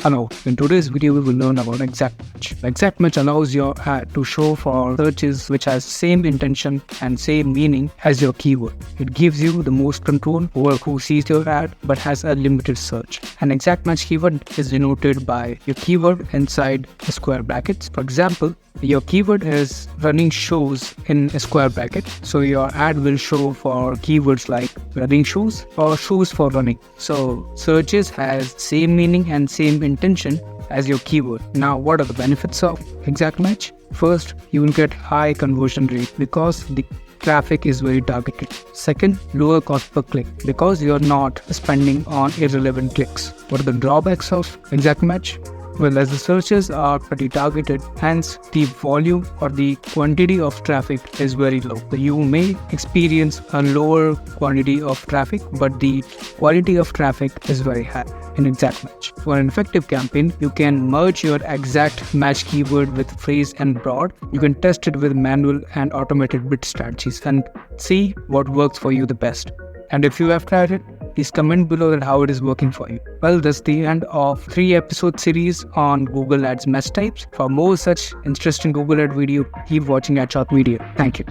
Hello, in today's video we will learn about exact match. Exact match allows your ad to show for searches which has same intention and same meaning as your keyword. It gives you the most control over who sees your ad but has a limited search. An exact match keyword is denoted by your keyword inside the square brackets. For example, your keyword is running shoes in a square bracket, so your ad will show for keywords like running shoes or shoes for running. So searches has same meaning and same intention as your keyword. Now, what are the benefits of exact match? First, you will get high conversion rate because the traffic is very targeted. Second, lower cost per click because you're not spending on irrelevant clicks. What are the drawbacks of exact match? Well, as the searches are pretty targeted, hence the volume or the quantity of traffic is very low. So you may experience a lower quantity of traffic, but the quality of traffic is very high in exact match. For an effective campaign, you can merge your exact match keyword with phrase and broad. You can test it with manual and automated bid strategies and see what works for you the best. And if you have tried it, please comment below that how it is working for you. Well, that's the end of 3-episode series on Google Ads match types. For more such interesting Google Ad video, keep watching AdShot Media. Thank you.